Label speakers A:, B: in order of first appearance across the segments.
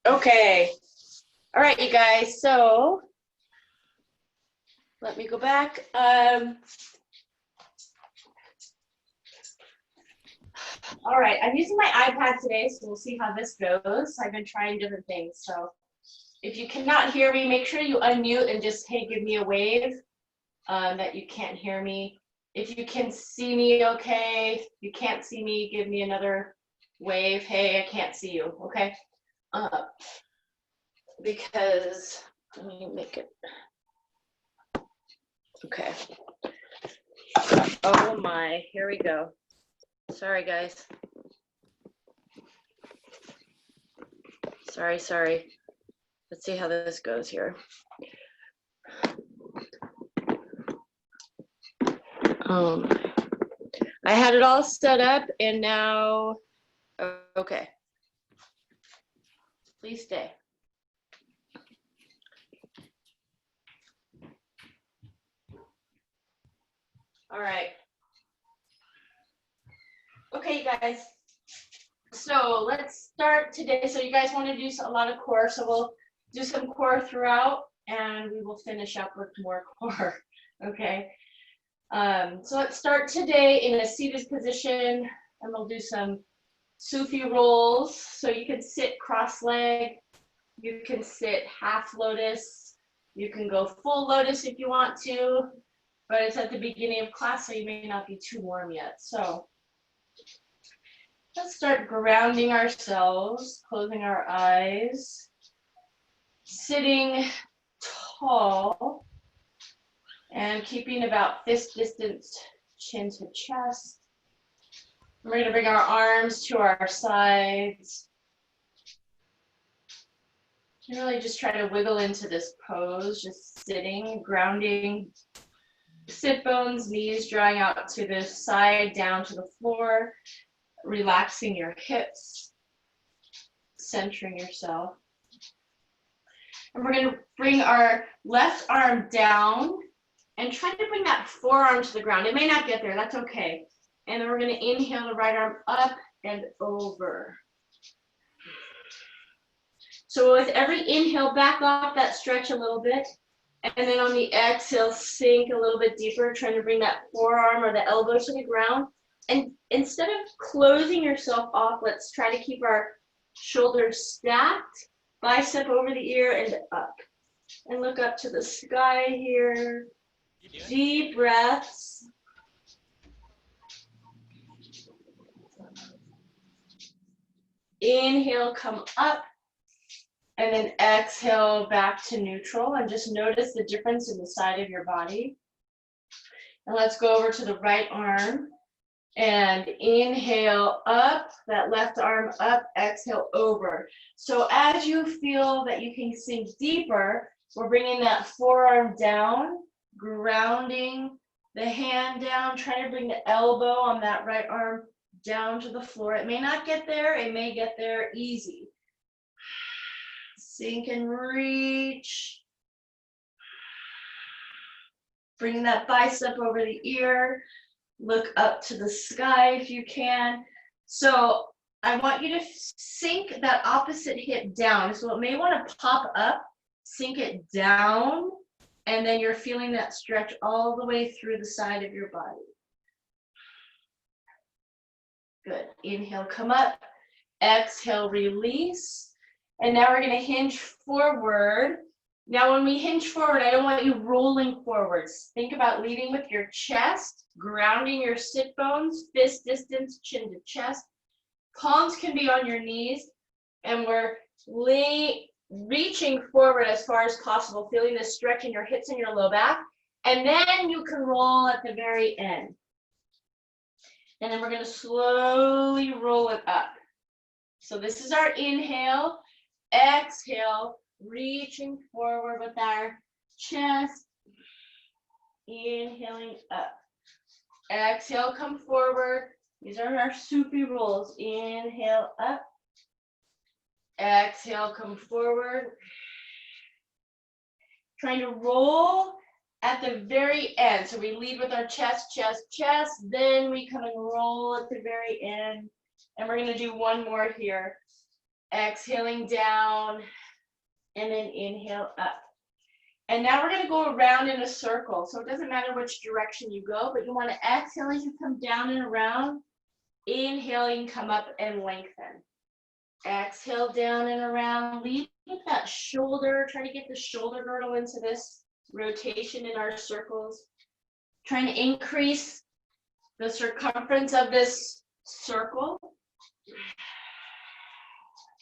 A: Okay. All right, you guys. So let me go back. All right, I'm using my iPad today, so we'll see how this goes. I've been trying different things. So if you cannot hear me, make sure you unmute and just, hey, give me a wave that you can't hear me. If you can see me, okay. If you can't see me, give me another wave. Hey, I can't see you, okay? Because, let me make it. Okay. Oh my, here we go. Sorry, guys. Sorry. Let's see how this goes here. I had it all set up and now, okay. Please stay. All right. Okay, you guys. So let's start today. So you guys want to do a lot of core, so we'll do some core throughout and we will finish up with more core, okay? So let's start today in a seated position and we'll do some Sufi rolls. So you can sit cross-legged, you can sit half lotus, you can go full lotus if you want to, but it's at the beginning of class, so you may not be too warm yet. So let's start grounding ourselves, closing our eyes, sitting tall, and keeping about fist distance chin to chest. We're going to bring our arms to our sides. And really just try to wiggle into this pose, just sitting, grounding, sit bones, knees drawing out to the side, down to the floor, relaxing your hips, centering yourself. And we're going to bring our left arm down and try to bring that forearm to the ground. It may not get there, that's okay. And then we're going to inhale the right arm up and over. So with every inhale, back off that stretch a little bit. And then on the exhale, sink a little bit deeper, trying to bring that forearm or the elbow to the ground. And instead of closing yourself off, let's try to keep our shoulders stacked, bicep over the ear and up. And look up to the sky here. Deep breaths. Inhale, come up. And then exhale back to neutral, and just notice the difference in the side of your body. And let's go over to the right arm and inhale up, that left arm up, exhale over. So as you feel that you can sink deeper, we're bringing that forearm down, grounding the hand down, trying to bring the elbow on that right arm down to the floor. It may not get there, it may get there easy. Sink and reach. Bring that bicep over the ear. Look up to the sky if you can. So I want you to sink that opposite hip down. So it may want to pop up, sink it down, and then you're feeling that stretch all the way through the side of your body. Good. Inhale, come up. Exhale, release. And now we're going to hinge forward. Now, when we hinge forward, I don't want you rolling forwards. Think about leading with your chest, grounding your sit bones, fist distance, chin to chest. Palms can be on your knees, and we're reaching forward as far as possible, feeling the stretch in your hips and your low back. And then you can roll at the very end. And then we're going to slowly roll it up. So this is our inhale. Exhale, reaching forward with our chest. Inhaling up. Exhale, come forward. These are our Sufi rolls. Inhale up. Exhale, come forward. Trying to roll at the very end. So we lead with our chest, chest, chest. Then we come and roll at the very end. And we're going to do one more here. exhaling down, and then inhale up. And now we're gonna go around in a circle. So it doesn't matter which direction you go, but you wanna exhale as you come down and around. Inhaling, come up and lengthen. Exhale down and around, leave that shoulder, try to get the shoulder girdle into this rotation in our circles. Trying to increase the circumference of this circle.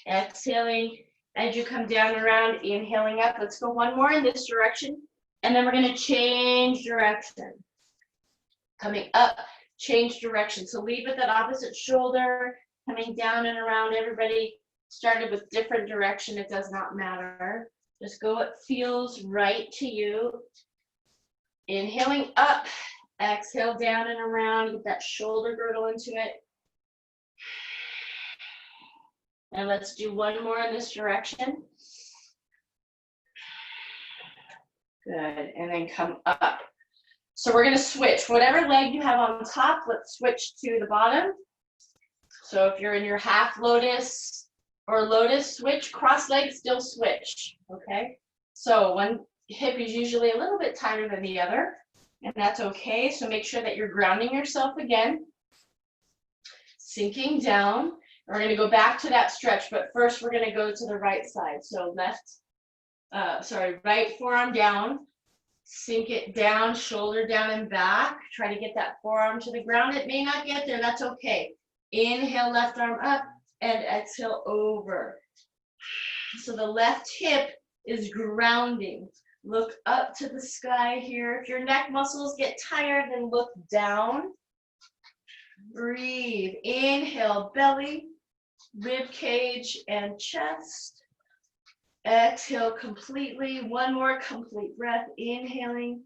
A: Exhaling as you come down and around, inhaling up. Let's go one more in this direction. And then we're gonna change direction. Coming up, change direction. So leave with that opposite shoulder, coming down and around. Everybody started with different direction. It does not matter. Just go what feels right to you. Inhaling up, exhale down and around, get that shoulder girdle into it. And let's do one more in this direction. Good, and then come up. So we're gonna switch. Whatever leg you have on top, let's switch to the bottom. So if you're in your half lotus or lotus, switch, cross legs, still switch, okay? So one hip is usually a little bit tighter than the other, and that's okay. So make sure that you're grounding yourself again. Sinking down. We're gonna go back to that stretch, but first we're gonna go to the right side. So right forearm down, sink it down, shoulder down and back. Try to get that forearm to the ground. It may not get there, that's okay. Inhale, left arm up, and exhale over. So the left hip is grounding. Look up to the sky here. If your neck muscles get tired, then look down. Breathe. Inhale, belly, rib cage, and chest. Exhale completely. One more complete breath. Inhaling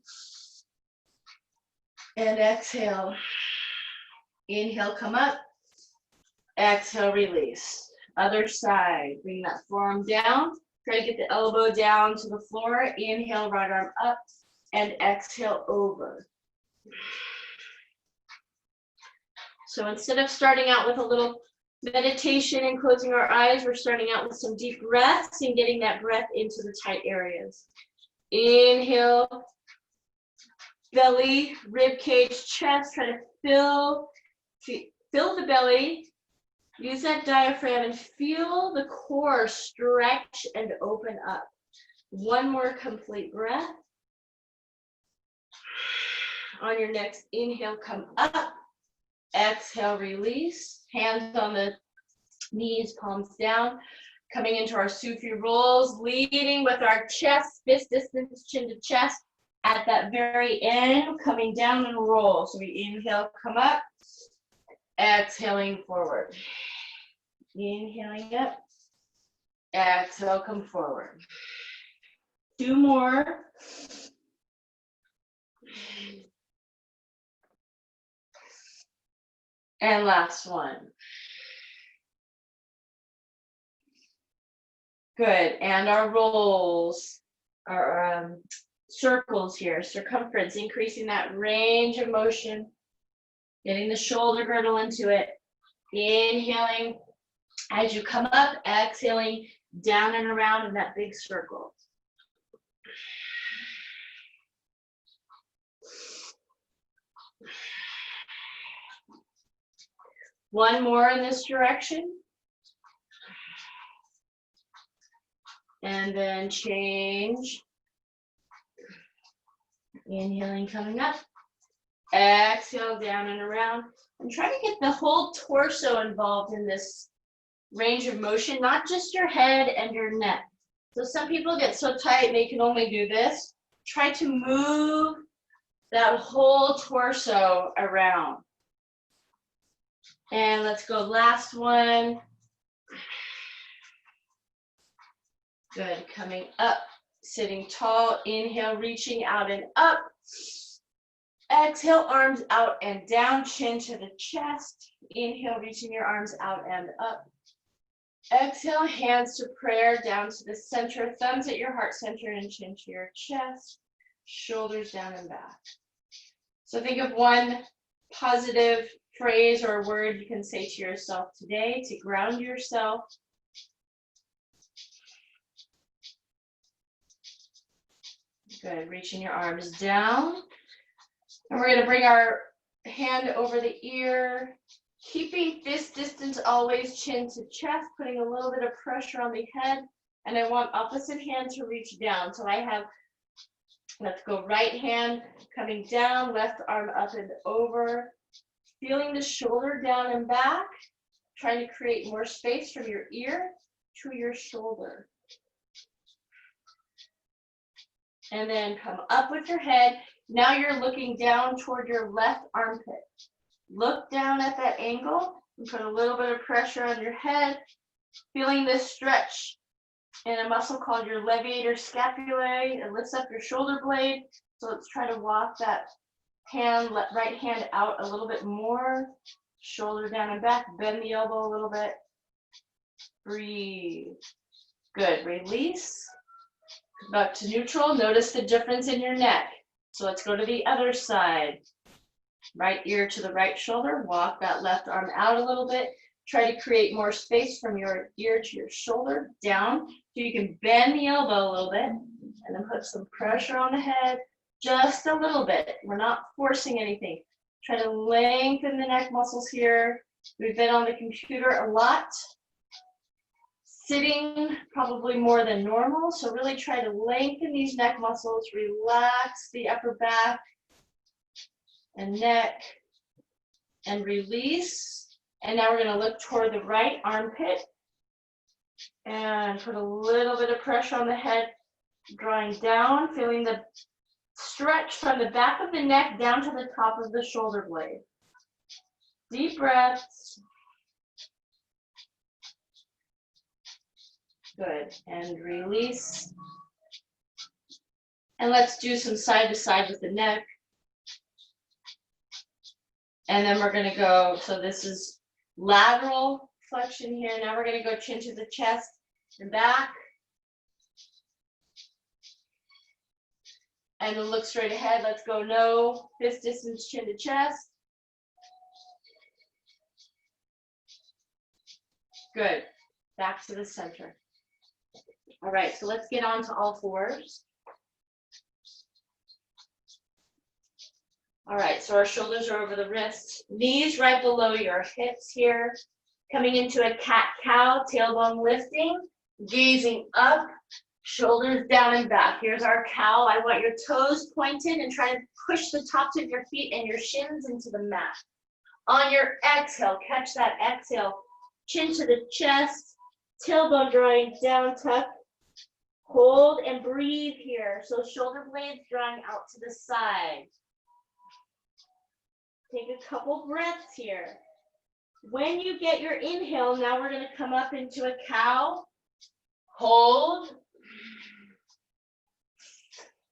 A: and exhale. Inhale, come up. Exhale, release. Other side. Bring that forearm down. Try to get the elbow down to the floor. Inhale, right arm up, and exhale over. So instead of starting out with a little meditation and closing our eyes, we're starting out with some deep breaths and getting that breath into the tight areas. Inhale, belly, rib cage, chest. Try to fill the belly. Use that diaphragm and feel the core stretch and open up. One more complete breath. On your next inhale, come up. Exhale, release. Hands on the knees, palms down. Coming into our Sufi rolls, leading with our chest, fist distance, chin to chest. At that very end, coming down and roll. So we inhale, come up. Exhaling forward. Inhaling up. Exhale, come forward. Two more. And last one. Good. And our rolls, our circles here, circumference, increasing that range of motion, getting the shoulder girdle into it. Inhaling as you come up, exhaling down and around in that big circle. One more in this direction. And then change. Inhaling, coming up. Exhale, down and around. And try to get the whole torso involved in this range of motion, not just your head and your neck. So some people get so tight they can only do this. Try to move that whole torso around. And let's go last one. Good, coming up, sitting tall, inhale, reaching out and up. Exhale, arms out and down, chin to the chest. Inhale, reaching your arms out and up. Exhale, hands to prayer, down to the center, thumbs at your heart center and chin to your chest, shoulders down and back. So think of one positive phrase or word you can say to yourself today to ground yourself Good, reaching your arms down. And we're gonna bring our hand over the ear, keeping this distance always chin to chest, putting a little bit of pressure on the head. And I want opposite hand to reach down. So I have, let's go right hand coming down, left arm up and over, feeling the shoulder down and back, trying to create more space from your ear to your shoulder. And then come up with your head. Now you're looking down toward your left armpit. Look down at that angle and put a little bit of pressure on your head, feeling this stretch in a muscle called your levator scapulae. It lifts up your shoulder blade. So let's try to walk that hand, right hand out a little bit more. Shoulder down and back, bend the elbow a little bit. Breathe. Good, release. Back to neutral. Notice the difference in your neck. So let's go to the other side. Right ear to the right shoulder. Walk that left arm out a little bit. Try to create more space from your ear to your shoulder down. So you can bend the elbow a little bit and then put some pressure on the head. Just a little bit. We're not forcing anything. Try to lengthen the neck muscles here. We've been on the computer a lot. Sitting probably more than normal. So really try to lengthen these neck muscles. Relax the upper back and neck and release. And now we're going to look toward the right armpit and put a little bit of pressure on the head, drawing down, feeling the stretch from the back of the neck down to the top of the shoulder blade. Deep breaths. Good, and release. And let's do some side to side with the neck. And then we're gonna go, so this is lateral flexion here. Now we're gonna go chin to the chest and back. And then look straight ahead. Let's go no fist distance chin to chest. Good, back to the center. All right, so let's get on to all fours. All right, so our shoulders are over the wrists, knees right below your hips here, coming into a cat-cow, tailbone lifting, gazing up, shoulders down and back. Here's our cow. I want your toes pointed and try to push the tops of your feet and your shins into the mat. On your exhale, catch that exhale, chin to the chest, tailbone drawing down, tuck. Hold and breathe here. So shoulder blades drawing out to the side. Take a couple breaths here. When you get your inhale, now we're going to come up into a cow. Hold.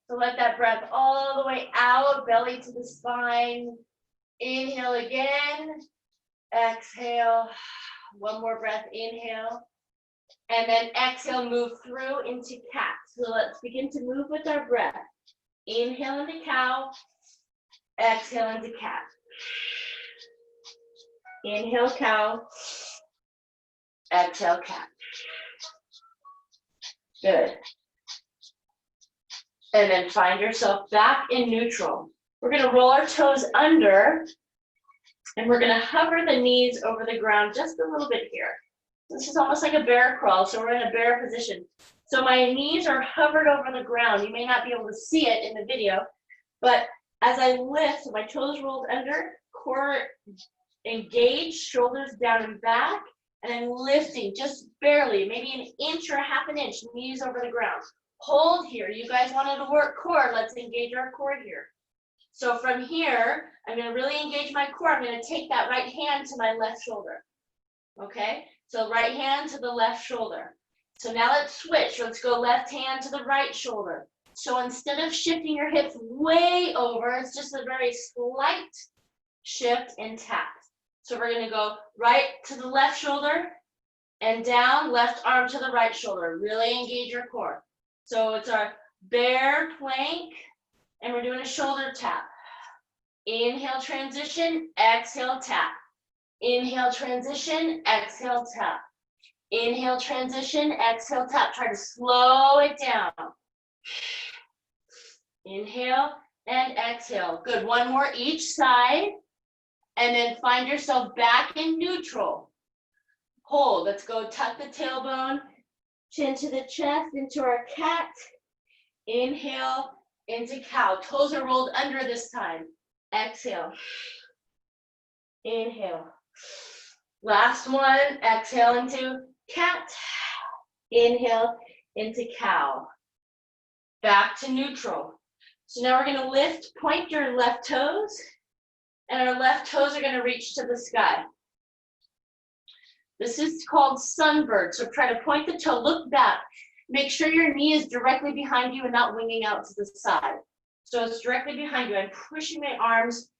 A: So let that breath all the way out, belly to the spine. Inhale again. Exhale. One more breath, inhale. And then exhale, move through into cat. So let's begin to move with our breath. Inhale into cow. Exhale into cat. Inhale, cow. Exhale, cat. Good. And then find yourself back in neutral. We're going to roll our toes under, and we're going to hover the knees over the ground just a little bit here. This is almost like a bear crawl, so we're in a bear position. So my knees are hovered over the ground. You may not be able to see it in the video, but as I lift, so my toes rolled under, core engaged, shoulders down and back, and I'm lifting just barely, maybe an inch or a half an inch, knees over the ground. Hold here. You guys wanted to work core. Let's engage our core here. So from here, I'm going to really engage my core. I'm going to take that right hand to my left shoulder. Okay? So right hand to the left shoulder. So now let's switch. Let's go left hand to the right shoulder. So instead of shifting your hips way over, it's just a very slight shift and tap. So we're going to go right to the left shoulder and down, left arm to the right shoulder. Really engage your core. So it's our bear plank, and we're doing a shoulder tap. Inhale, transition, exhale, tap. Inhale, transition, exhale, tap. Inhale, transition, exhale, tap. Try to slow it down. Inhale and exhale. Good, one more each side. And then find yourself back in neutral. Hold, let's go tuck the tailbone, chin to the chest, into our cat. Inhale, into cow. Toes are rolled under this time. Exhale. Inhale. Last one, exhale into cat. Inhale into cow. Back to neutral. So now we're gonna lift, point your left toes, and our left toes are gonna reach to the sky. This is called sunbird. So try to point the toe, look back. Make sure your knee is directly behind you and not winging out to the side. So it's directly behind you. I'm pushing my arms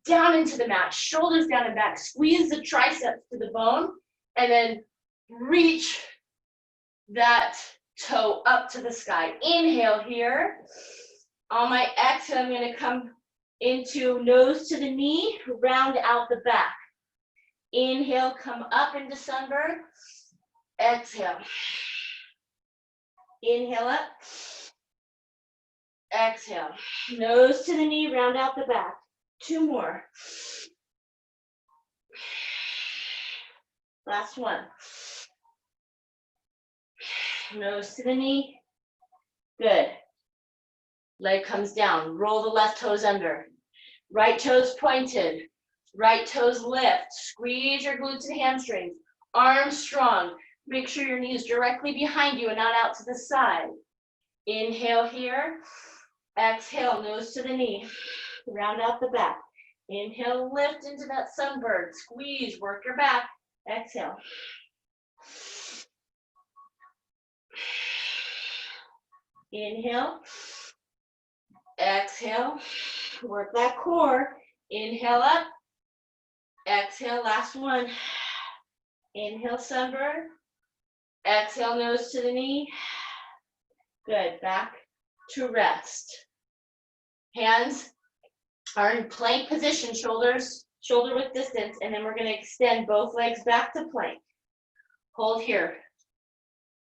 A: down into the mat, shoulders down and back. Squeeze the triceps to the bone, and then reach that toe up to the sky. Inhale here. On my exhale, I'm gonna come into nose to the knee, round out the back. Inhale, come up into sunbird. Exhale. Inhale up. Exhale. Nose to the knee, round out the back. Two more. Last one. Nose to the knee. Good. Leg comes down. Roll the left toes under. Right toes pointed. Right toes lift. Squeeze your glutes and hamstrings. Arms strong. Make sure your knee is directly behind you and not out to the side. Inhale here. Exhale, nose to the knee. Round out the back. Inhale, lift into that sunbird. Squeeze, work your back. Exhale. Inhale. Exhale. Work that core. Inhale up. Exhale, last one. Inhale, sunbird. Exhale, nose to the knee. Good, back to rest. Hands are in plank position, shoulders, shoulder width distance, and then we're gonna extend both legs back to plank. Hold here,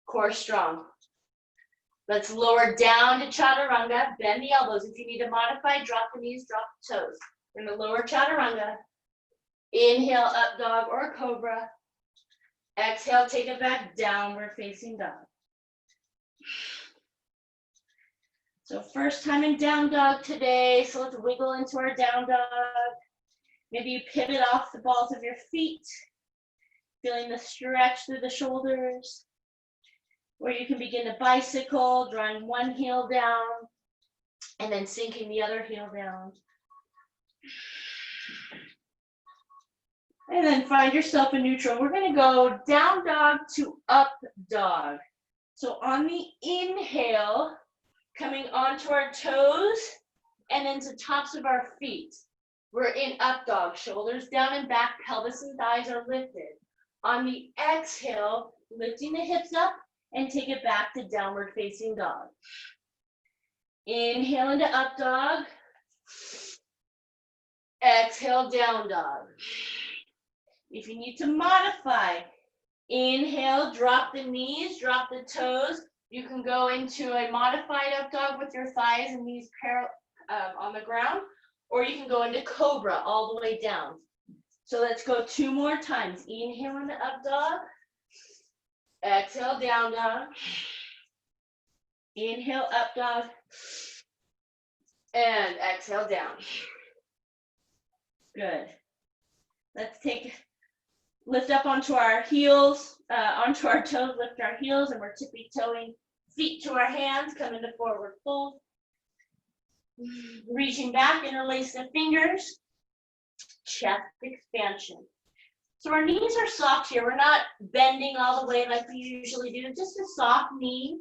A: core strong. Let's lower down to chaturanga, bend the elbows. If you need to modify, drop the knees, drop the toes. We're gonna lower chaturanga. Inhale, up dog or cobra. Exhale, take it back, downward facing dog. So first time in down dog today, so let's wiggle into our down dog. Maybe you pivot off the balls of your feet, feeling the stretch through the shoulders. Or you can begin to bicycle, drawing one heel down, and then sinking the other heel down. And then find yourself in neutral. We're gonna go down dog to up dog. So on the inhale, coming onto our toes and into tops of our feet. We're in up dog, shoulders down and back, pelvis and thighs are lifted. On the exhale, lifting the hips up and take it back to downward facing dog. Inhale into up dog. Exhale, down dog. If you need to modify, inhale, drop the knees, drop the toes. You can go into a modified up dog with your thighs and knees parallel on the ground, or you can go into cobra all the way down. So let's go two more times. Inhale into up dog. Exhale, down dog. Inhale, up dog. And exhale, down. Good. Let's lift up onto our heels, onto our toes, lift our heels, and we're tippy-toeing feet to our hands, come into forward fold. Reaching back, interlace the fingers, chest expansion. So our knees are soft here. We're not bending all the way like we usually do, just a soft knee.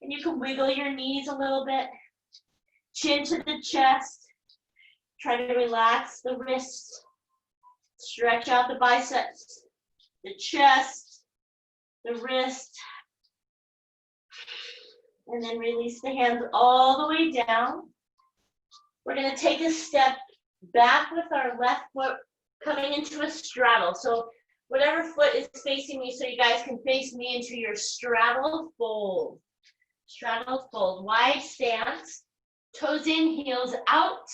A: And you can wiggle your knees a little bit, chin to the chest. Try to relax the wrists. Stretch out the biceps, the chest, the wrist, and then release the hands all the way down. We're going to take a step back with our left foot coming into a straddle. So whatever foot is facing me, so you guys can face me into your straddle fold. Straddle fold, wide stance. Toes in, heels out.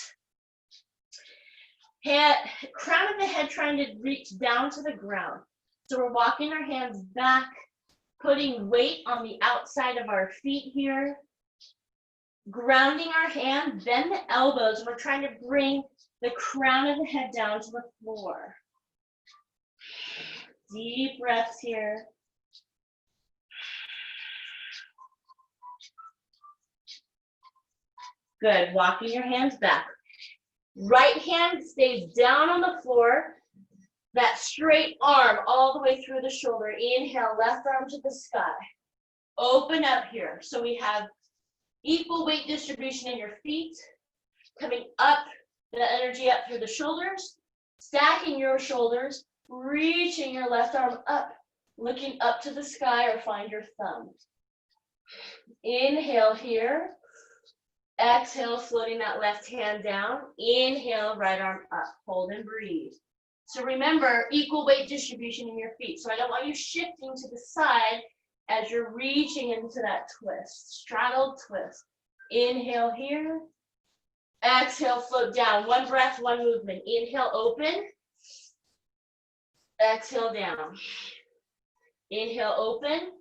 A: Crown of the head trying to reach down to the ground. So we're walking our hands back, putting weight on the outside of our feet here. Grounding our hand, bend the elbows. We're trying to bring the crown of the head down to the floor. Deep breaths here. Good, walking your hands back. Right hand stays down on the floor. That straight arm all the way through the shoulder. Inhale, left arm to the sky. Open up here. So we have equal weight distribution in your feet. Coming up, the energy up through the shoulders. Stacking your shoulders. Reaching your left arm up. Looking up to the sky or find your thumb. Inhale here. Exhale, floating that left hand down. Inhale, right arm up. Hold and breathe. So remember, equal weight distribution in your feet. So I don't want you shifting to the side as you're reaching into that twist. Straddled twist. Inhale here. Exhale, float down. One breath, one movement. Inhale, open. Exhale, down. Inhale, open.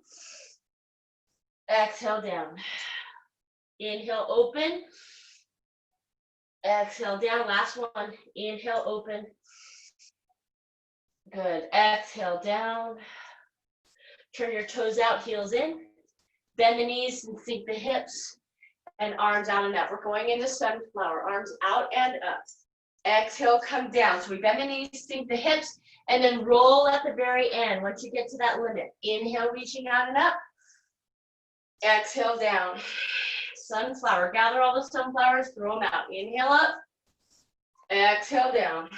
A: Exhale, down. Inhale, open. Exhale, down. Last one. Inhale, open. Good. Exhale, down. Turn your toes out, heels in. Bend the knees and sink the hips. And arms out and up. We're going into sunflower. Arms out and up. Exhale, come down. So we bend the knees, sink the hips, and then roll at the very end once you get to that limit. Inhale, reaching out and up. Exhale, down. Sunflower. Gather all the sunflowers, throw them out. Inhale up. Exhale, down.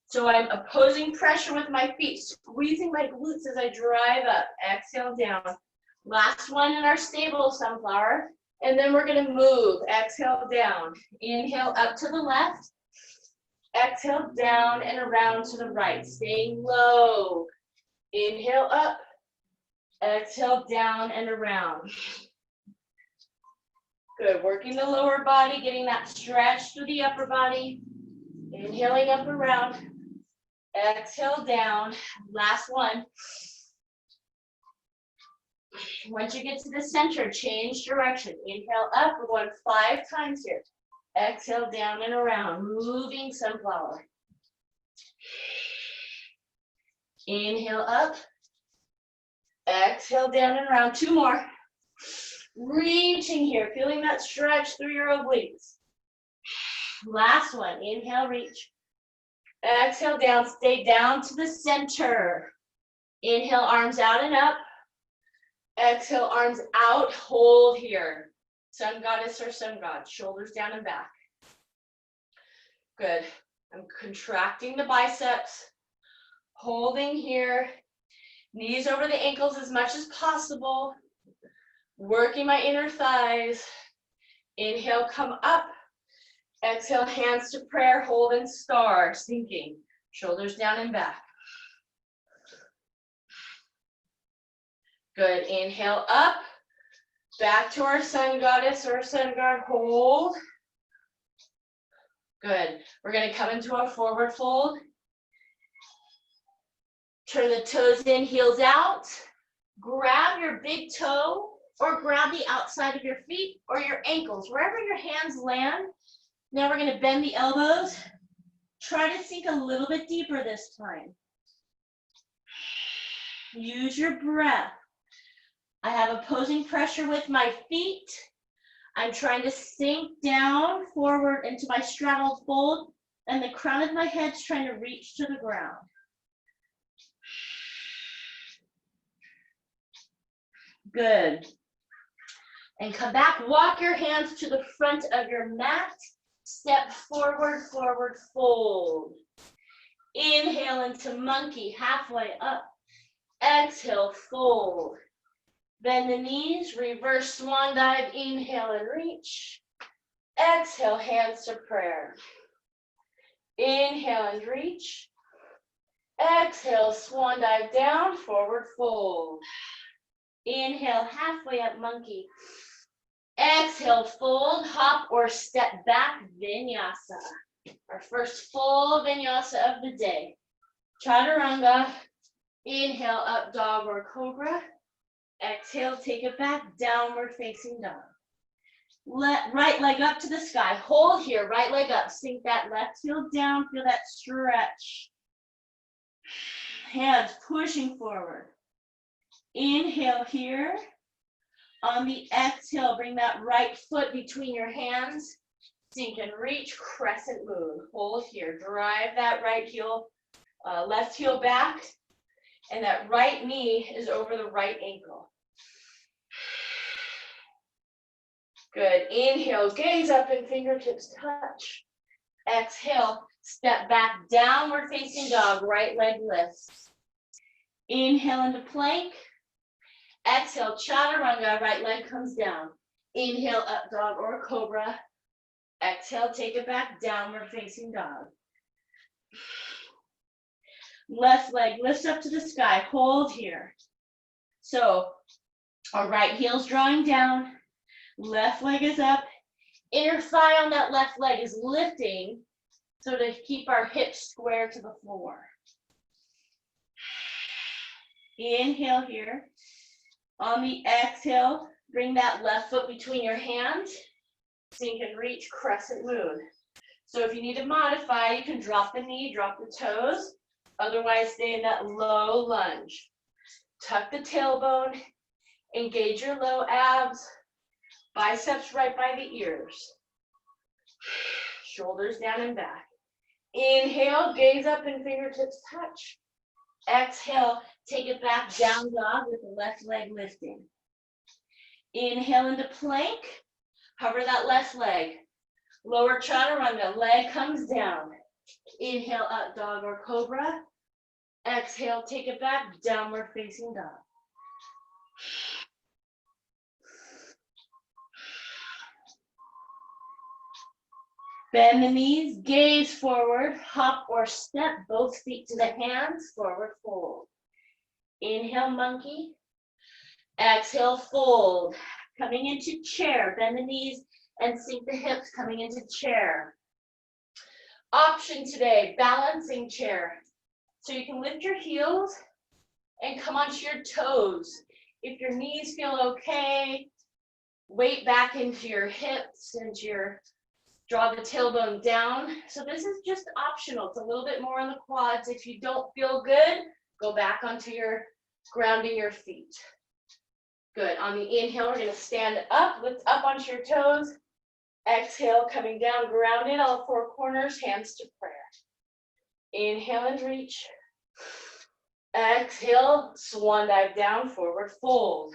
A: So I'm opposing pressure with my feet, squeezing my glutes as I drive up. Exhale, down. Last one in our stable sunflower. And then we're going to move. Exhale, down. Inhale, up to the left. Exhale, down and around to the right. Staying low. Inhale, up. Exhale, down and around. Good. Working the lower body, getting that stretch through the upper body. Inhaling up around. Exhale, down. Last one. Once you get to the center, change direction. Inhale up. We're going 5 times here. Exhale, down and around. Moving sunflower. Inhale up. Exhale, down and around. 2 more. Reaching here. Feeling that stretch through your obliques. Last one. Inhale, reach. Exhale, down. Stay down to the center. Inhale, arms out and up. Exhale, arms out. Hold here. Sun goddess or sun god. Shoulders down and back. Good. I'm contracting the biceps. Holding here. Knees over the ankles as much as possible. Working my inner thighs. Inhale, come up. Exhale, hands to prayer. Hold and star. Sinking. Shoulders down and back. Good. Inhale up. Back to our sun goddess or sun god. Hold. Good. We're going to come into a forward fold. Turn the toes in, heels out. Grab your big toe or grab the outside of your feet or your ankles, wherever your hands land. Now we're going to bend the elbows. Try to sink a little bit deeper this time. Use your breath. I have opposing pressure with my feet. I'm trying to sink down forward into my straddled fold, and the crown of my head's trying to reach to the ground. Good. And come back. Walk your hands to the front of your mat. Step forward, forward, fold. Inhale into monkey, halfway up. Exhale, fold. Bend the knees, reverse swan dive, inhale and reach. Exhale, hands to prayer. Inhale and reach. Exhale, swan dive down, forward fold. Inhale, halfway up monkey. Exhale, fold, hop, or step back, vinyasa. Our first full vinyasa of the day. Chaturanga. Inhale, up dog or cobra. Exhale, take it back, downward facing dog. Right leg up to the sky. Hold here, right leg up. Sink that left heel down, feel that stretch. Hands pushing forward. Inhale here. On the exhale, bring that right foot between your hands. Sink and reach, crescent moon. Hold here, drive that right heel, left heel back, and that right knee is over the right ankle. Good, inhale, gaze up and fingertips touch. Exhale, step back, downward facing dog, right leg lifts. Inhale into plank. Exhale, chaturanga, right leg comes down. Inhale, up dog or cobra. Exhale, take it back, downward facing dog. Left leg lifts up to the sky, hold here. So our right heel's drawing down, left leg is up, inner thigh on that left leg is lifting, so to keep our hips square to the floor. Inhale here. On the exhale, bring that left foot between your hands. Sink and reach, crescent moon. So if you need to modify, you can drop the knee, drop the toes. Otherwise, stay in that low lunge. Tuck the tailbone, engage your low abs, biceps right by the ears. Shoulders down and back. Inhale, gaze up and fingertips touch. Exhale, take it back, down dog with the left leg lifting. Inhale into plank, hover that left leg. Lower chaturanga, leg comes down. Inhale, up dog or cobra. Exhale, take it back, downward facing dog. Bend the knees, gaze forward, hop or step, both feet to the hands, forward fold. Inhale, monkey. Exhale, fold. Coming into chair, bend the knees and sink the hips, coming into chair. Option today, balancing chair. So you can lift your heels and come onto your toes. If your knees feel okay, weight back into your hips, draw the tailbone down. So this is just optional. It's a little bit more on the quads. If you don't feel good, go back onto your grounding your feet. Good. On the inhale, we're going to stand up, lift up onto your toes. Exhale, coming down, grounded, all four corners, hands to prayer. Inhale and reach. Exhale, swan dive down, forward fold.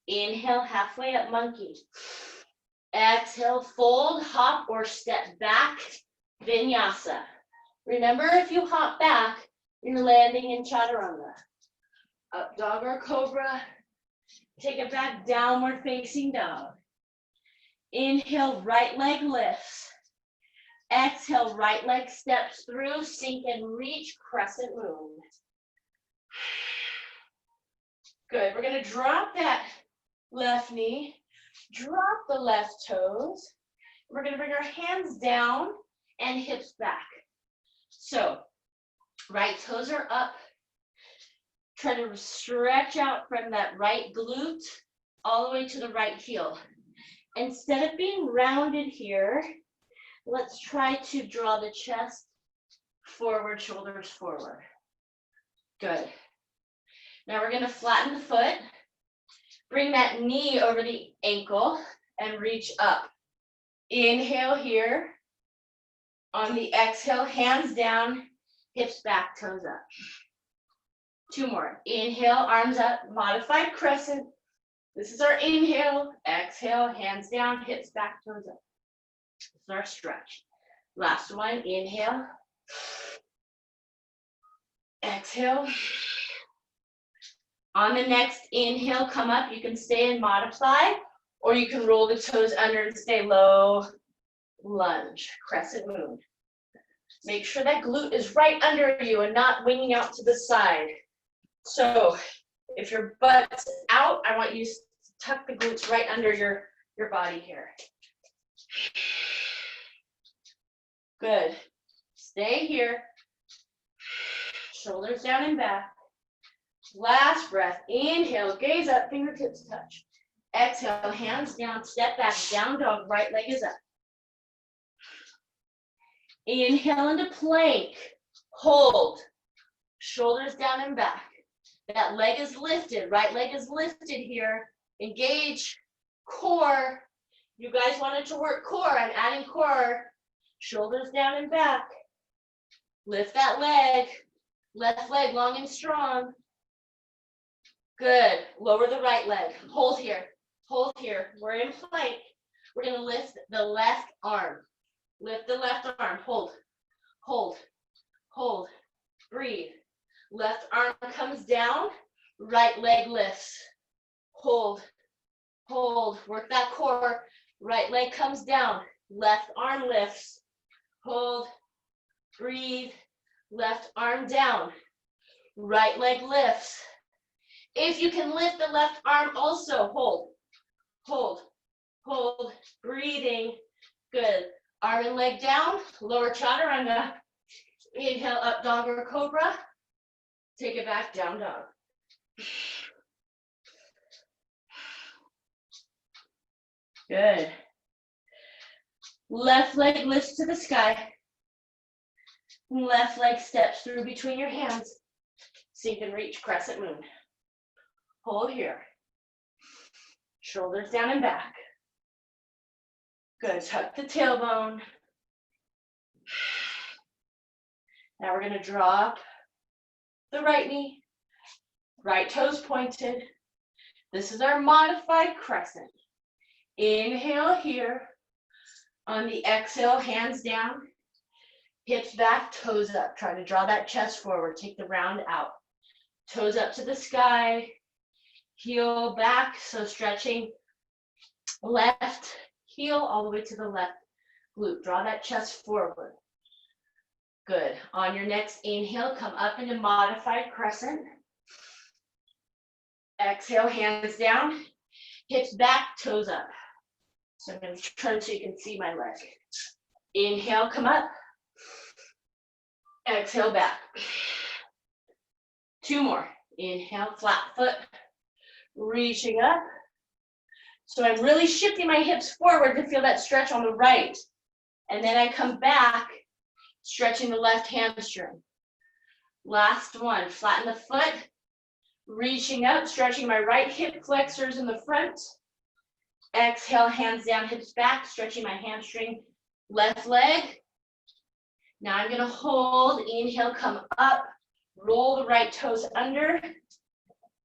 A: Inhale, halfway up, monkey. Exhale, fold, hop, or step back, vinyasa. Remember, if you hop back, you're landing in chaturanga. Up dog or cobra. Take it back, downward facing dog. Inhale, right leg lifts. Exhale, right leg steps through, sink and reach, crescent moon. Good, we're gonna drop that left knee, drop the left toes. We're gonna bring our hands down and hips back. So, right toes are up. Try to stretch out from that right glute all the way to the right heel. Instead of being rounded here, let's try to draw the chest forward, shoulders forward. Good. Now we're going to flatten the foot. Bring that knee over the ankle and reach up. Inhale here. On the exhale, hands down, hips back, toes up. Two more. Inhale, arms up, modified crescent. This is our inhale. Exhale, hands down, hips back, toes up. This is our stretch. Last one. Inhale. Exhale. On the next inhale, come up. You can stay and modify, or you can roll the toes under and stay low. Lunge, crescent moon. Make sure that glute is right under you and not winging out to the side. So if your butt's out, I want you to tuck the glutes right under your your body here. Good. Stay here. Shoulders down and back. Last breath. Inhale, gaze up, fingertips touch. Exhale, hands down, step back, down dog, right leg is up. Inhale into plank. Hold. Shoulders down and back. That leg is lifted, right leg is lifted here. Engage core. You guys wanted to work core. I'm adding core. Shoulders down and back. Lift that leg. Left leg long and strong. Good. Lower the right leg. Hold here. Hold here. We're in plank. We're going to lift the left arm. Lift the left arm. Hold. Hold. Hold. Breathe. Left arm comes down. Right leg lifts. Hold. Hold. Work that core. Right leg comes down. Left arm lifts. Hold. Breathe. Left arm down. Right leg lifts. If you can lift the left arm also, hold. Hold. Hold. Breathing. Good. Arm and leg down. Lower chaturanga. Inhale, up dog or cobra. Take it back, down dog. Good. Left leg lifts to the sky. Left leg steps through between your hands. So you can reach crescent moon. Hold here. Shoulders down and back. Good. Tuck the tailbone. Now we're going to drop the right knee. Right toes pointed. This is our modified crescent. Inhale here. On the exhale, hands down. Hips back, toes up. Try to draw that chest forward. Take the round out. Toes up to the sky. Heel back, so stretching left heel all the way to the left glute. Draw that chest forward. Good. On your next inhale, come up into modified crescent. Exhale, hands down. Hips back, toes up. So I'm going to turn so you can see my leg. Inhale, come up. Exhale, back. Two more. Inhale, flat foot. Reaching up. So I'm really shifting my hips forward to feel that stretch on the right. And then I come back, stretching the left hamstring. Last one, flatten the foot. Reaching up, stretching my right hip flexors in the front. Exhale, hands down, hips back, stretching my hamstring, left leg. Now I'm gonna hold, inhale, come up, roll the right toes under,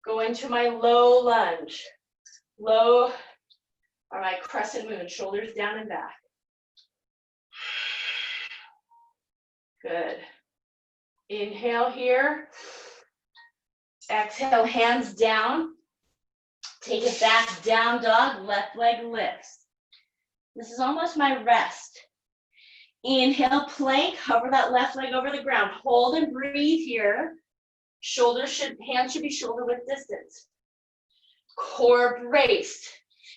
A: go into my low lunge. Low, or my crescent moon, shoulders down and back. Good. Inhale here. Exhale, hands down. Take it back, down dog, left leg lifts. This is almost my rest. Inhale, plank, hover that left leg over the ground. Hold and breathe here. Hands should be shoulder width distance. Core braced.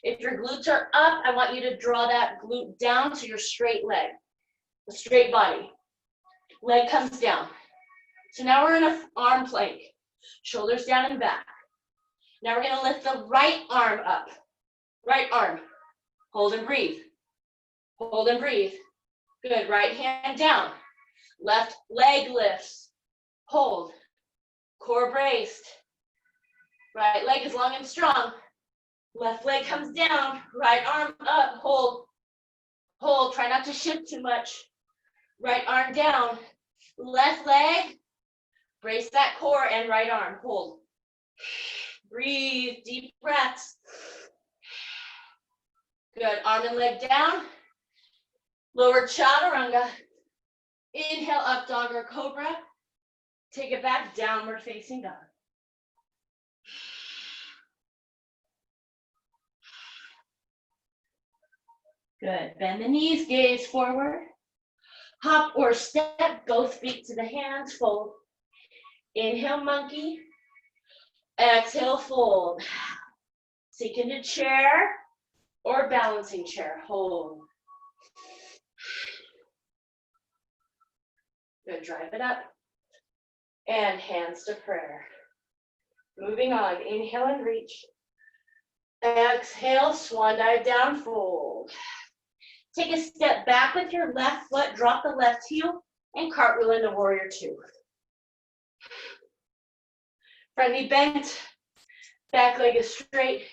A: If your glutes are up, I want you to draw that glute down to your straight leg, the straight body. Leg comes down. So now we're in an arm plank. Shoulders down and back. Now we're gonna lift the right arm up. Right arm. Hold and breathe. Hold and breathe. Good, right hand down. Left leg lifts. Hold. Core braced. Right leg is long and strong. Left leg comes down. Right arm up. Hold. Hold. Try not to shift too much. Right arm down. Left leg. Brace that core and right arm. Hold. Breathe. Deep breaths. Good. Arm and leg down. Lower chaturanga. Inhale, up dog or cobra. Take it back, downward facing dog. Good. Bend the knees, gaze forward. Hop or step, both feet to the hands, fold. Inhale, monkey. Exhale, fold. Sink into chair. or balancing chair. Hold. Good, drive it up. And hands to prayer. Moving on, inhale and reach. Exhale, swan dive down, fold. Take a step back with your left foot, drop the left heel, and cartwheel into warrior two. Front knee bent, back leg is straight.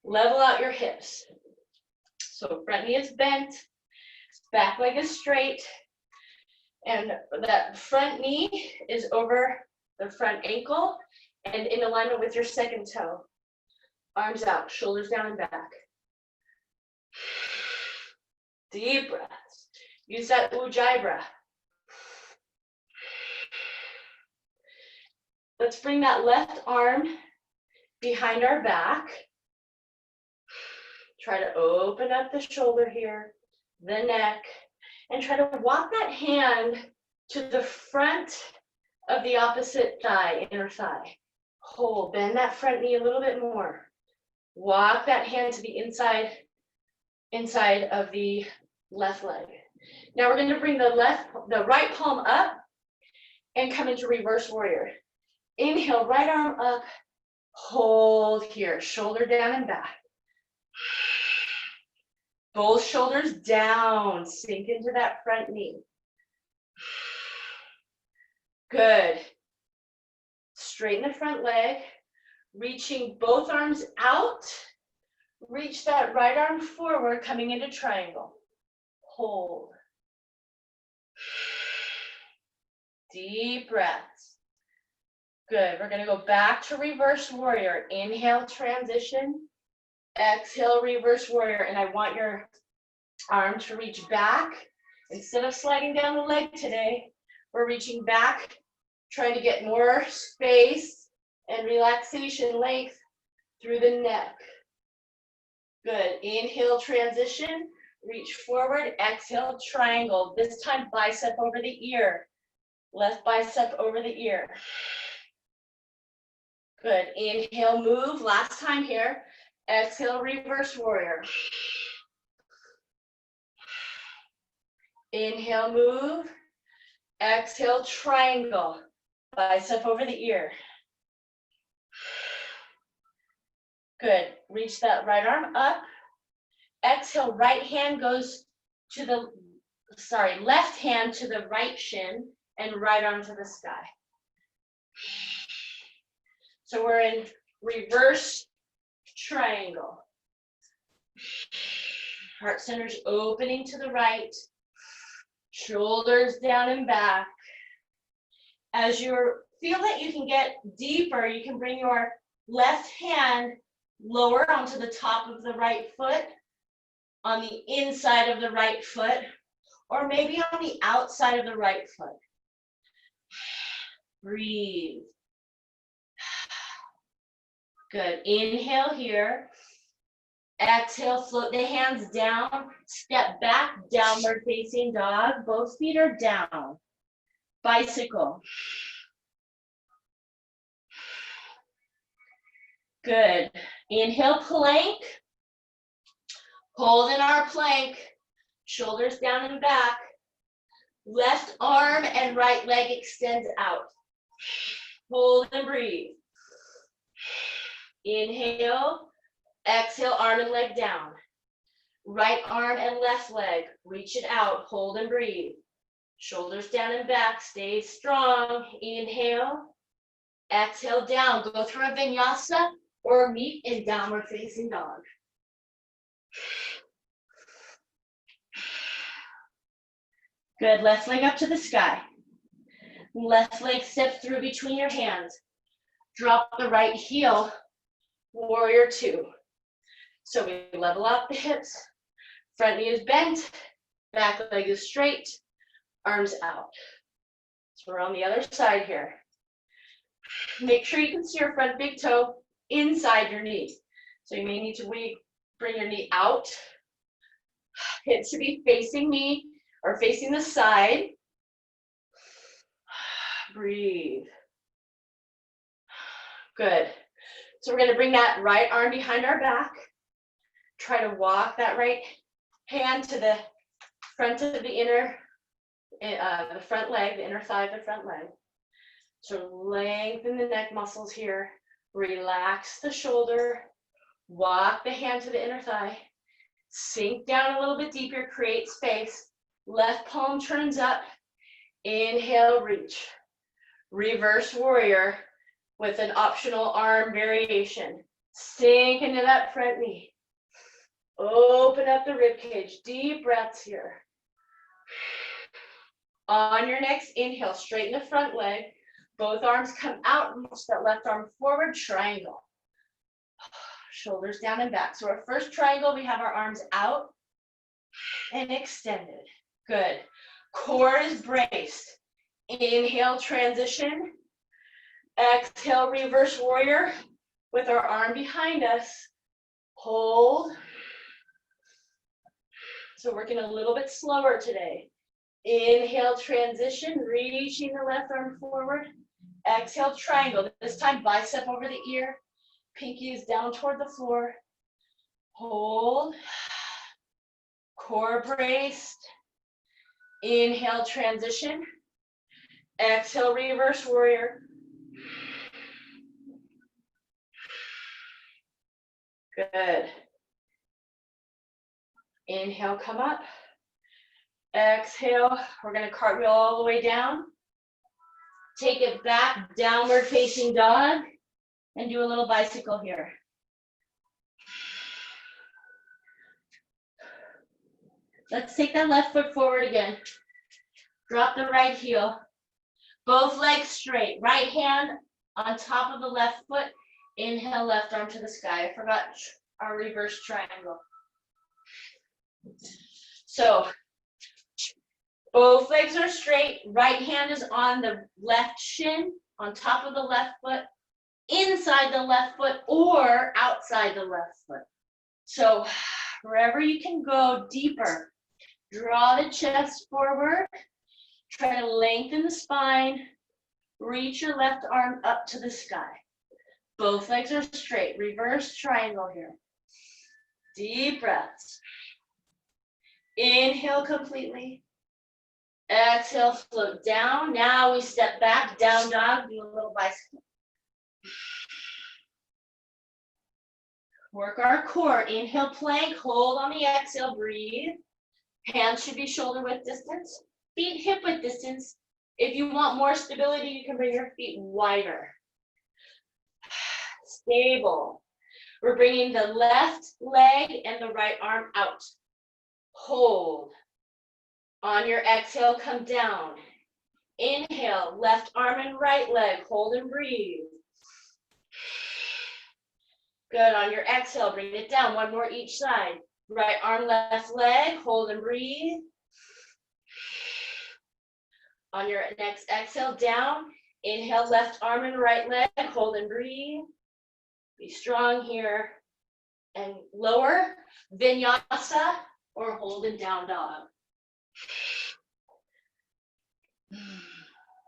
A: Level out your hips. So front knee is bent, back leg is straight, and that front knee is over the front ankle and in alignment with your second toe. Arms out, shoulders down and back. Deep breaths. Use that Ujjayi breath. Let's bring that left arm behind our back. Try to open up the shoulder here, the neck, and try to walk that hand to the front of the opposite thigh, inner thigh. Hold, bend that front knee a little bit more. Walk that hand to the inside of the left leg. Now we're going to bring the right palm up and come into reverse warrior. Inhale, right arm up, hold here, shoulder down and back. Both shoulders down, sink into that front knee. Good. Straighten the front leg, reaching both arms out. Reach that right arm forward, coming into triangle. Hold. Deep breaths. Good. We're going to go back to reverse warrior. Inhale, transition. Exhale, reverse warrior. And I want your arm to reach back. Instead of sliding down the leg today, we're reaching back, trying to get more space and relaxation length through the neck. Good. Inhale, transition. Reach forward. Exhale, triangle. This time, bicep over the ear. Left bicep over the ear. Good. Inhale, move. Last time here. Exhale, reverse warrior. Inhale, move. Exhale, triangle. Bicep over the ear. Good. Reach that right arm up. Exhale, right hand goes to the, left hand to the right shin and right arm to the sky. So we're in reverse triangle. Heart center's opening to the right. Shoulders down and back. As you feel that you can get deeper, you can bring your left hand lower onto the top of the right foot, on the inside of the right foot, or maybe on the outside of the right foot. Breathe. Good. Inhale here. Exhale, float the hands down. Step back, downward facing dog. Both feet are down. Bicycle. Good. Inhale, plank. Hold in our plank. Shoulders down and back. Left arm and right leg extends out. Hold and breathe. Inhale. Exhale, arm and leg down. Right arm and left leg. Reach it out. Hold and breathe. Shoulders down and back. Stay strong. Inhale. Exhale, down. Go through a vinyasa or meet in downward facing dog. Good. Left leg up to the sky. Left leg step through between your hands. Drop the right heel. Warrior two. So we level out the hips. Front knee is bent. Back leg is straight. Arms out. So we're on the other side here. Make sure you can see your front big toe inside your knee. So you may need to bring your knee out. Hips should be facing me or facing the side. Breathe. Good. So we're going to bring that right arm behind our back. Left hand Try to walk that right hand to the front of the inner, the front leg, the inner thigh of the front leg. So lengthen the neck muscles here. Relax the shoulder. Walk the hand to the inner thigh. Sink down a little bit deeper, create space. Left palm turns up. Inhale, reach. Reverse warrior with an optional arm variation. Sink into that front knee. Open up the rib cage. Deep breaths here. On your next inhale, straighten the front leg. Both arms come out, reach that left arm forward, triangle. Shoulders down and back. So our first triangle, we have our arms out and extended. Good. Core is braced. Inhale, transition. Exhale, reverse warrior with our arm behind us. Hold. So working a little bit slower today. Inhale, transition, reaching the left arm forward. Exhale, triangle. This time, bicep over the ear. Pinky is down toward the floor. Hold. Core braced. Inhale, transition. Exhale, reverse warrior. Good. Inhale, come up. Exhale, we're going to cartwheel all the way down. Take it back, downward facing dog, and do a little bicycle here. Let's take that left foot forward again. Drop the right heel. Both legs straight. Right hand on top of the left foot. Inhale, left arm to the sky. I forgot our reverse triangle. So both legs are straight. Right hand is on the left shin, on top of the left foot, inside the left foot, or outside the left foot. So wherever you can go deeper, draw the chest forward. Try to lengthen the spine. Reach your left arm up to the sky. Both legs are straight. Reverse triangle here. Deep breaths. Inhale completely. Exhale, float down. Now we step back, down dog, do a little bicycle. Work our core. Inhale, plank, hold on the exhale, breathe. Hands should be shoulder width distance, feet hip width distance. If you want more stability, you can bring your feet wider. Stable. We're bringing the left leg and the right arm out. Hold. On your exhale, come down. Inhale, left arm and right leg, hold and breathe. Good, on your exhale, bring it down, one more each side. Right arm, left leg, hold and breathe. On your next exhale, down. Inhale, left arm and right leg, hold and breathe. Be strong here. And lower, vinyasa, or hold and down dog.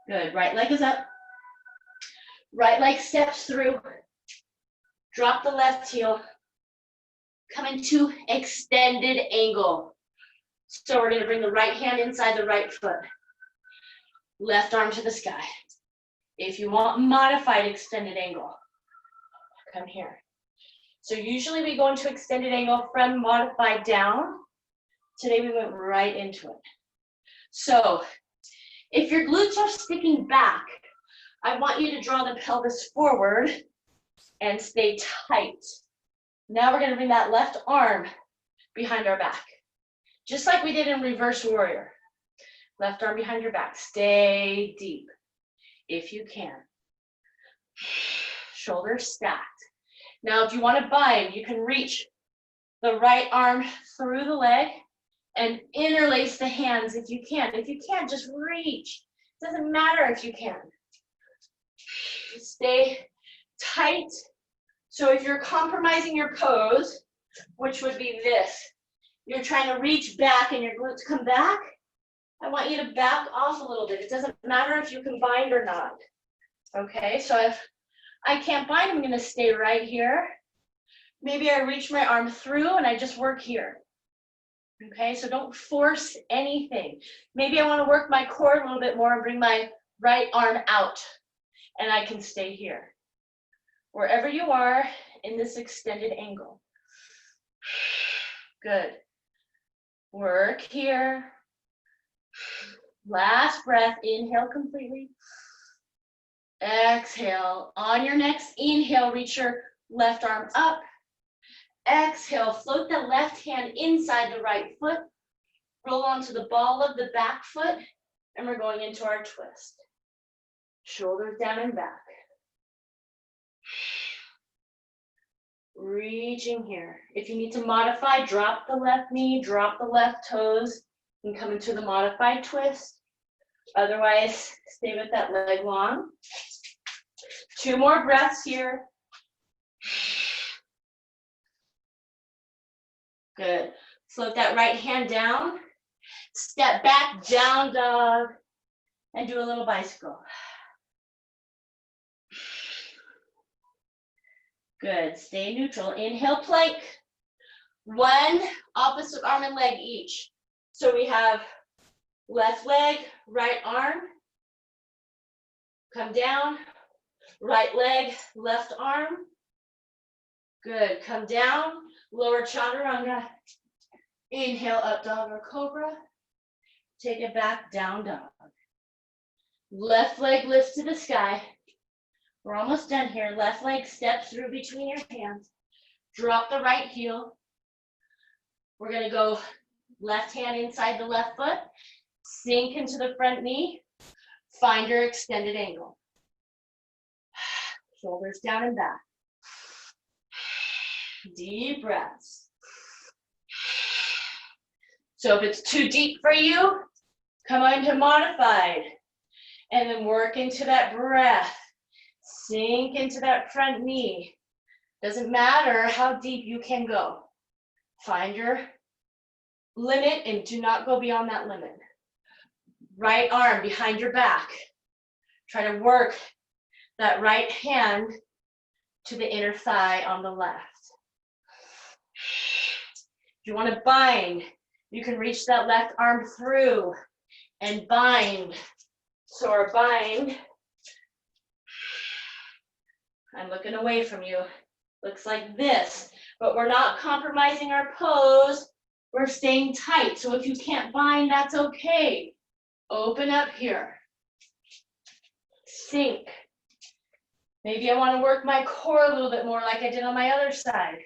A: Good, right leg is up. Right leg steps through. Drop the left heel. Come into extended angle. So we're going to bring the right hand inside the right foot. Left arm to the sky. If you want modified extended angle, come here. So usually we go into extended angle from modified down. Today we went right into it. So if your glutes are sticking back, I want you to draw the pelvis forward and stay tight. Now we're going to bring that left arm behind our back, just like we did in reverse warrior. Left arm behind your back. Stay deep if you can. Shoulders stacked. Now if you want to bind, you can reach the right arm through the leg and interlace the hands if you can. If you can't, just reach. It doesn't matter if you can. Stay tight. So if you're compromising your pose, which would be this, you're trying to reach back and your glutes come back, I want you to back off a little bit. It doesn't matter if you can bind or not. Okay, so if I can't bind, I'm going to stay right here. Maybe I reach my arm through and I just work here. Okay, so don't force anything. Maybe I want to work my core a little bit more and bring my right arm out, and I can stay here. Wherever you are in this extended angle. Good. Work here. Last breath, inhale completely. Exhale. On your next inhale, reach your left arm up. Exhale, float the left hand inside the right foot. Roll onto the ball of the back foot, and we're going into our twist. Shoulders down and back. Reaching here. If you need to modify, drop the left knee, drop the left toes, and come into the modified twist. Otherwise, stay with that leg long. 2 more breaths here. Good. Float that right hand down. Step back, down dog, and do a little bicycle. Good. Stay neutral. Inhale, plank. 1 opposite arm and leg each. So we have left leg, right arm. Come down. Right leg, left arm. Good. Come down. Lower chaturanga. Inhale, up dog or cobra. Take it back, down dog. Left leg lifts to the sky. We're almost done here. Left leg steps through between your hands. Drop the right heel. We're going to go left hand inside the left foot. Sink into the front knee. Find your extended angle. Shoulders down and back. Deep breaths. So if it's too deep for you, come on to modified. And then work into that breath. Sink into that front knee. Doesn't matter how deep you can go. Find your limit and do not go beyond that limit. Right arm behind your back. Try to work that right hand to the inner thigh on the left. If you want to bind, you can reach that left arm through and bind. So our bind, I'm looking away from you, looks like this, but we're not compromising our pose. We're staying tight. So if you can't bind, that's okay. Open up here. Sink. Maybe I want to work my core a little bit more like I did on my other side.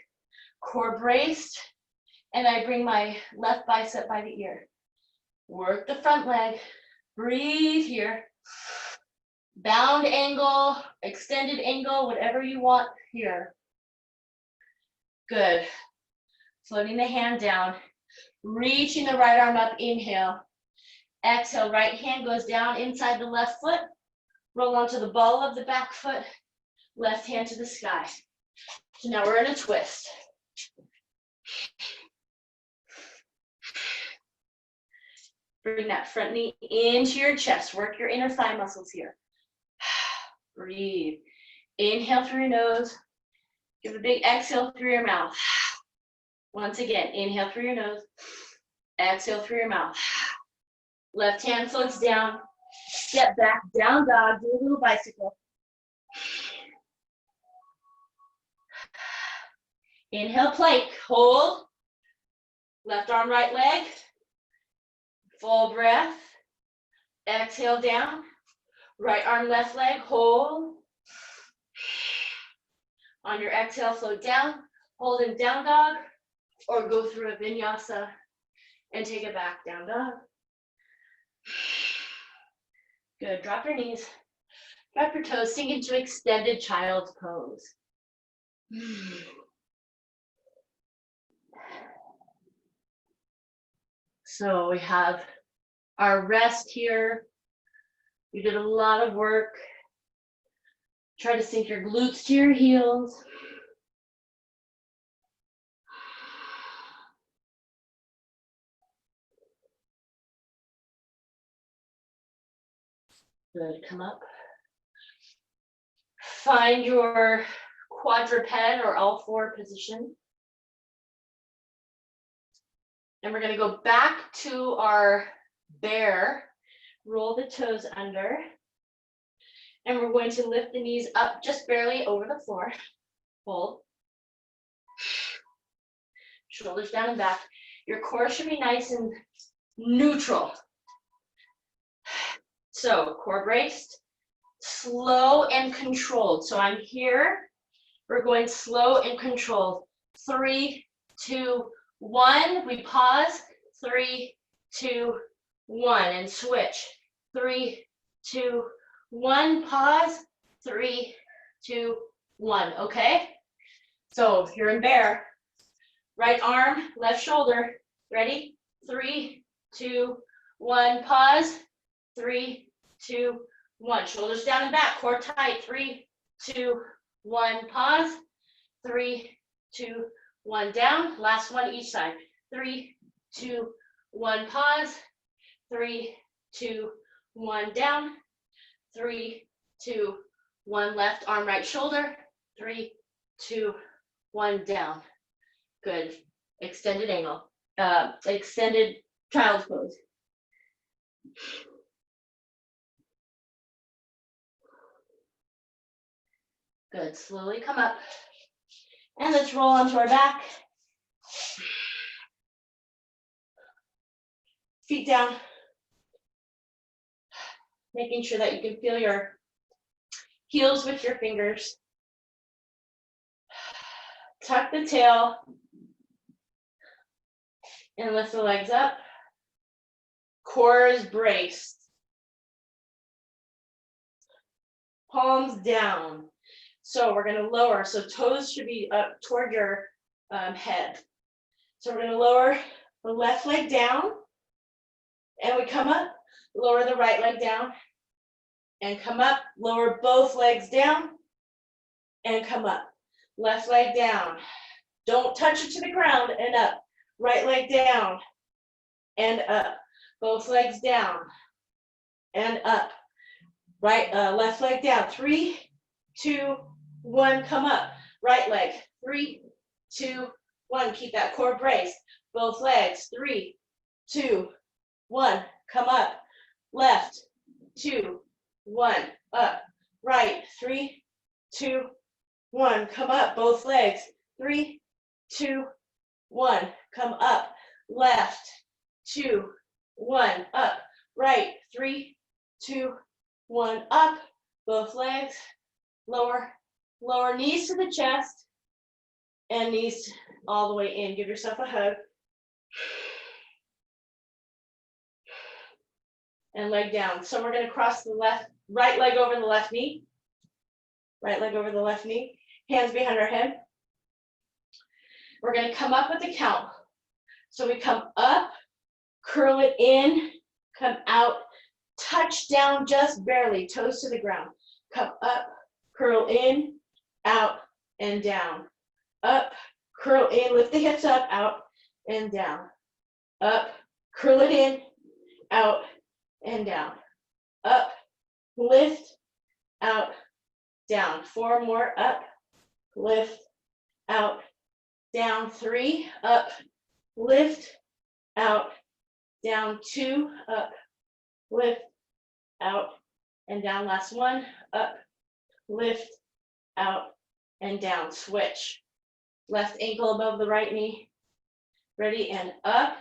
A: Core braced, and I bring my left bicep by the ear. Work the front leg. Breathe here. Bound angle, extended angle, whatever you want here. Good. Floating the hand down. Reaching the right arm up, inhale. Exhale, right hand goes down inside the left foot. Roll onto the ball of the back foot. Left hand to the sky. So now we're in a twist. Bring that front knee into your chest. Work your inner thigh muscles here. Breathe. Inhale through your nose. Give a big exhale through your mouth. Once again, inhale through your nose. Exhale through your mouth. Left hand floats down. Step back, down dog. Do a little bicycle. Inhale, plank. Hold. Left arm, right leg. Full breath. Exhale down. Right arm, left leg. Hold. On your exhale, float down. Hold in down dog. Or go through a vinyasa and take it back, down dog. Good. Drop your knees. Drop your toes. Sink into extended child's pose. So we have our rest here. You did a lot of work. Try to sink your glutes to your heels. Good, come up. Find your quadruped or all four position. And we're going to go back to our bear, roll the toes under, and we're going to lift the knees up just barely over the floor. Hold. Shoulders down and back. Your core should be nice and neutral. So core braced, slow and controlled. So I'm here. We're going slow and controlled. 3, 2, 1. We pause. 3, 2, 1, and switch. 3, 2, 1. Pause. 3, 2, 1. Okay. So you're in bear. Right arm, left shoulder. Ready? 3, 2, 1. Pause. 3, 2, 1. Shoulders down and back. Core tight. 3, 2, 1. Pause. 3, 2, 1. Down. Last one each side. 3, 2, 1. Pause. 3, 2, 1. Down. 3, 2, 1. Left arm, right shoulder. 3, 2, 1. Down. Good. Extended angle. Extended child's pose. Good. Slowly come up. And let's roll onto our back. Feet down. Making sure that you can feel your heels with your fingers. Tuck the tail. And lift the legs up. Core is braced. Palms down. So we're going to lower. So toes should be up toward your head. So we're going to lower the left leg down. And we come up. Lower the right leg down. And come up. Lower both legs down. And come up. Left leg down. Don't touch it to the ground and up. Right leg down and up. Both legs down and up. Right, left leg down. 3, 2, 1. Come up. Right leg. 3, 2, 1. Keep that core braced. Both legs. 3, 2, 1. Come up. Left. 2, 1. Up. Right. 3, 2, 1. Come up. Both legs. 3, 2, 1. Come up. Left. 2, 1. Up. Right. 3, 2, 1. Up. Both legs. Lower. Lower knees to the chest. And knees all the way in. Give yourself a hug. And leg down. So we're going to cross the right leg over the left knee. Right leg over the left knee. Hands behind our head. We're going to come up with a count. So we come up, curl it in, come out, touch down just barely, toes to the ground. Come up, curl in, out, and down. Up, curl in, lift the hips up, out, and down. Up, curl it in, out, and down. Up, lift, out, down. 4 more, up, lift, out, down. 3, up, lift, out, down. 2, up, lift, out, and down. Last one, up, lift, out, and down. Switch. Left ankle above the right knee. Ready, and up,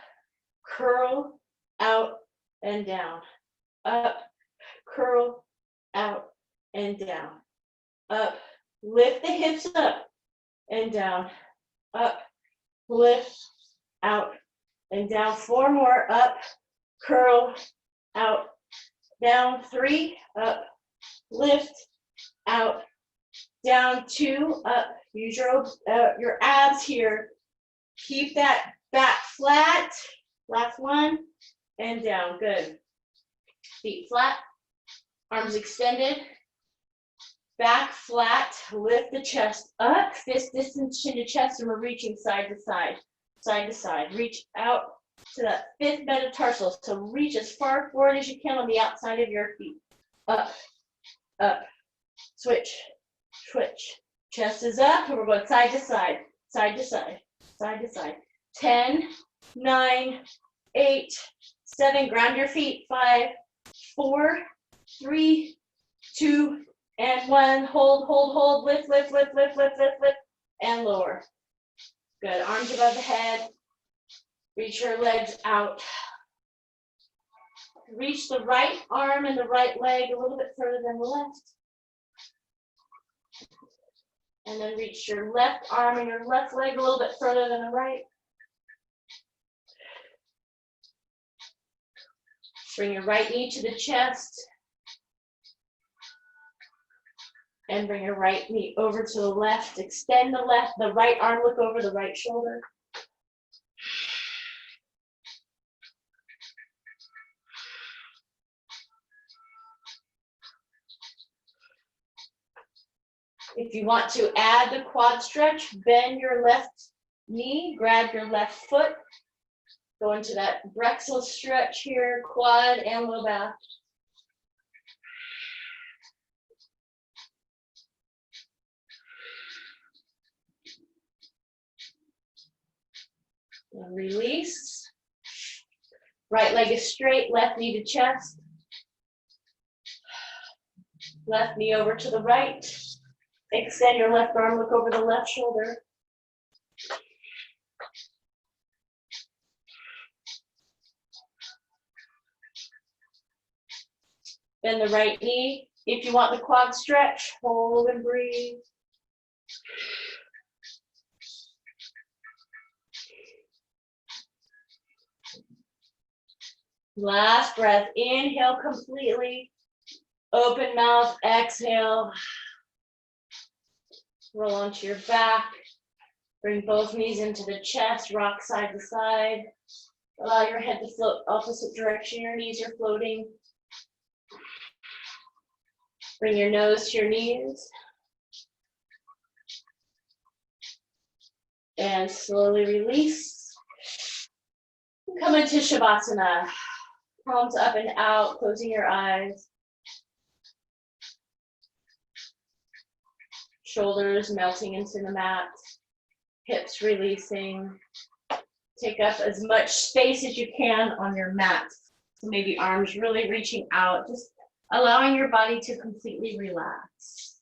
A: curl, out, and down. Up, curl, out, and down. Up, lift the hips up, and down. Up, lift, out, and down. 4 more, up, curl, out, down. 3, up, lift, out, down. 2, up. Use your abs here. Keep that back flat. Last one, and down. Good. Feet flat, arms extended, back flat. Lift the chest up, fist distance chin to chest, and we're reaching side to side, side to side. Reach out to that 5th metatarsal. So reach as far forward as you can on the outside of your feet. Up, up, switch, switch, Chest is up, and we're going side to side, side to side, side to side. 10, 9, 8, 7. Ground your feet. 5, 4, 3, 2, and 1. Hold, hold, hold. Lift, lift, lift, lift, lift, lift, lift, and lower. Good. Arms above the head. Reach your legs out. Reach the right arm and the right leg a little bit further than the left. And then reach your left arm and your left leg a little bit further than the right. Bring your right knee to the chest. And bring your right knee over to the left. Extend the right arm, look over the right shoulder. If you want to add the quad stretch, bend your left knee, grab your left foot, go into that Brexel stretch here, quad and low back. And release. Right leg is straight, left knee to chest. Left knee over to the right. Extend your left arm, look over the left shoulder. Bend the right knee. If you want the quad stretch, hold and breathe. Last breath. Inhale completely. Open mouth, exhale. Roll onto your back. Bring both knees into the chest, rock side to side. Allow your head to float opposite direction. Your knees are floating. Bring your nose to your knees. And slowly release. Come into Shavasana. Palms up and out, closing your eyes. Shoulders melting into the mat. Hips releasing. Take up as much space as you can on your mat. So maybe arms really reaching out, just allowing your body to completely relax.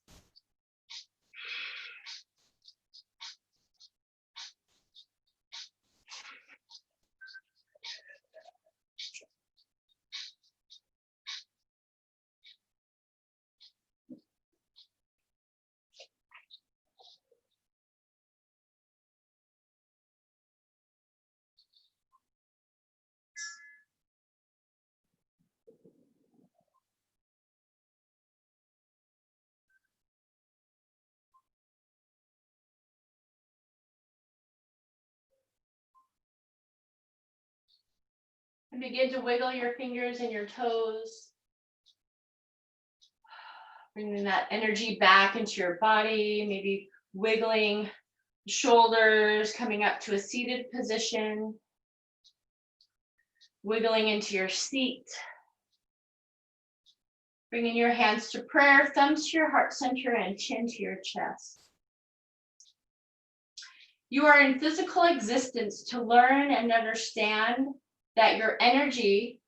A: And begin to wiggle your fingers and your toes. Bringing that energy back into your body, maybe wiggling shoulders, coming up to a seated position. Wiggling into your seat. Bringing your hands to prayer, thumbs to your heart center and chin to your chest. You are in physical existence to learn and understand that your energy,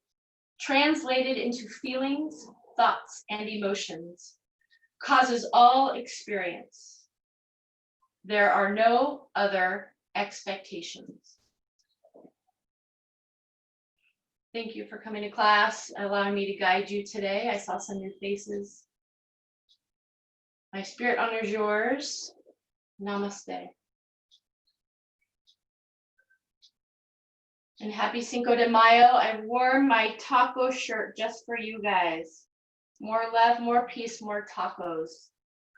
A: translated into feelings, thoughts, and emotions, causes all experience. There are no other expectations. Thank you for coming to class, allowing me to guide you today. I saw some new faces. My spirit honors yours. Namaste. And happy Cinco de Mayo. I wore my taco shirt just for you guys. More love, more peace, more tacos.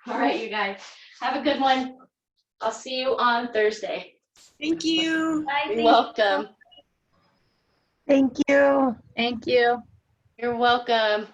A: All right, you guys. Have a good one. I'll see you on Thursday.
B: Thank you.
A: Bye. You're welcome.
C: Thank you.
D: Thank you.
A: You're welcome.